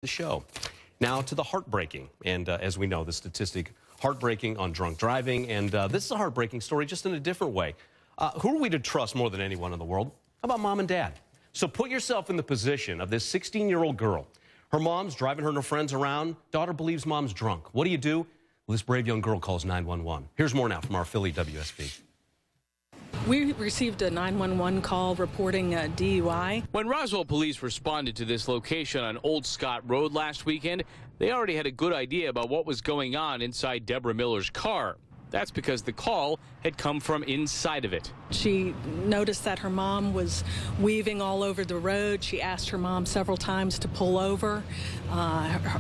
the show. Now to the heartbreaking, and as we know, the statistic heartbreaking on drunk driving, and this is a heartbreaking story just in a different way. Who are we to trust more than anyone in the world? How about mom and dad? So put yourself in the position of this 16-year-old girl. Her mom's driving her and her friends around. Daughter believes mom's drunk. What do? Well, this brave young girl calls 911. Here's more now from our Philly WSB. We received a 911 call reporting a DUI. When Roswell police responded to this location on Old Scott Road last weekend, they already had a good idea about what was going on inside Deborah Miller's car. That's because the call had come from inside of it. She noticed that her mom was weaving all over the road. She asked her mom several times to pull over.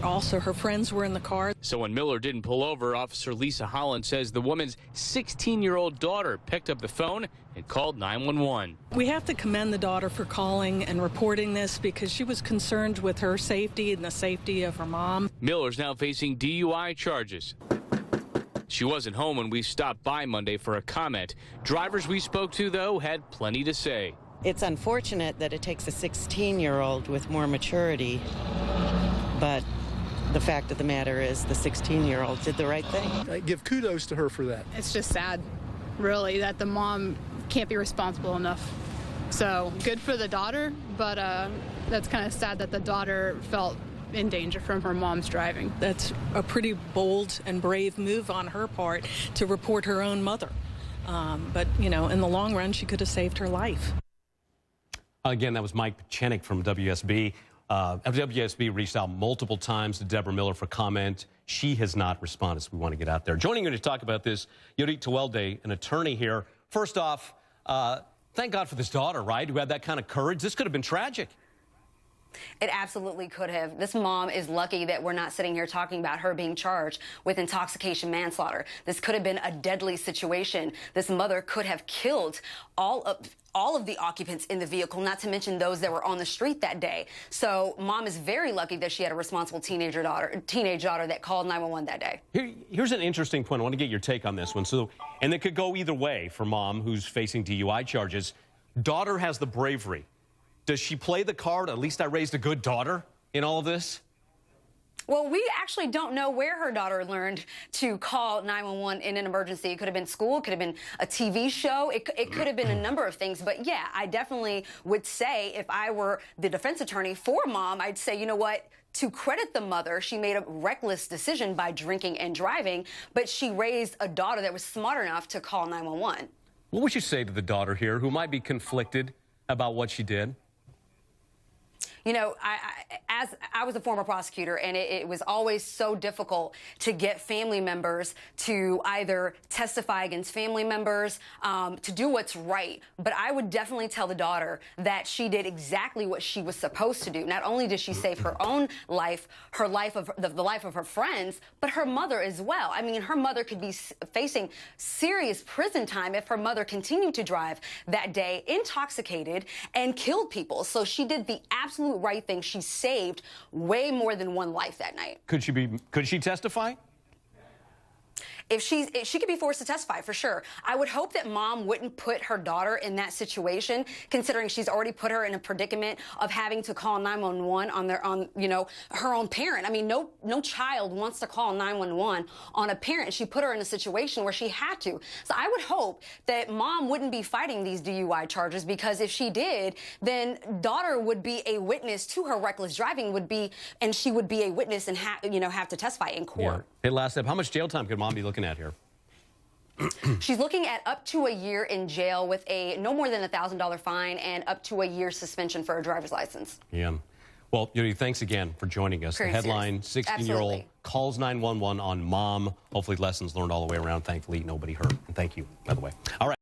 Also, her friends were in the car. So when Miller didn't pull over, Officer Lisa Holland says the woman's 16-year-old daughter picked up the phone and called 911. We have to commend the daughter for calling and reporting this because she was concerned with her safety and the safety of her mom. Miller's now facing DUI charges. She wasn't home when we stopped by Monday for a comment. Drivers we spoke to, though, had plenty to say. It's unfortunate that it takes a 16-year-old with more maturity, but the fact of the matter is the 16-year-old did the right thing. I give kudos to her for that. It's just sad, really, that the mom can't be responsible enough. So good for the daughter, but that's kind of sad that the daughter felt in danger from her mom's driving. That's a pretty bold and brave move on her part to report her own mother. But, you know, in the long run, she could have saved her life. Again, that was Mike Pachenik from WSB. WSB reached out multiple times to Deborah Miller for comment. She has not responded, so we want to get out there. Joining you to talk about this, Yodit Tewolde, an attorney here. First off, thank God for this daughter, right, who had that kind of courage. This could have been tragic. It absolutely could have. This mom is lucky that we're not sitting here talking about her being charged with intoxication manslaughter. This could have been a deadly situation. This mother could have killed all of the occupants in the vehicle, not to mention those that were on the street that day. So mom is very lucky that she had a responsible teenage daughter that called 911 that day. Here's an interesting point. I want to get your take on this one. And it could go either way for mom, who's facing DUI charges. Daughter has the bravery. Does she play the card, at least I raised a good daughter in all of this? Well, we actually don't know where her daughter learned to call 911 in an emergency. It could have been school, it could have been a TV show, it could have been a number of things. But yeah, I definitely would say if I were the defense attorney for mom, I'd say, you know what? To credit the mother, she made a reckless decision by drinking and driving, but she raised a daughter that was smart enough to call 911. What would you say to the daughter here who might be conflicted about what she did? You know, as I was a former prosecutor, and it was always so difficult to get family members to either testify against family members, to do what's right. But I would definitely tell the daughter that she did exactly what she was supposed to do. Not only did she save her own life, her life of the life of her friends, but her mother as well. I mean, her mother could be facing serious prison time if her mother continued to drive that day intoxicated and killed people. So she did the absolute right thing. She saved way more than one life that night. Could she testify? If she could be forced to testify, for sure. I would hope that mom wouldn't put her daughter in that situation, considering she's already put her in a predicament of having to call 911 on her own parent. I mean, no child wants to call 911 on a parent. She put her in a situation where she had to. So I would hope that mom wouldn't be fighting these DUI charges, because if she did, then daughter would be a witness to her reckless driving, and she would be a witness and have to testify in court. Yeah. Hey, last step, how much jail time could mom be looking at here? She's looking at up to a year in jail with a no more than $1,000 fine and up to a year's suspension for a driver's license. Yeah. Well, Yodit, thanks again for joining us. Pretty the headline, serious. 16-year-old Absolutely. calls 911 on mom. Hopefully lessons learned all the way around. Thankfully, nobody hurt. And thank you, by the way. All right.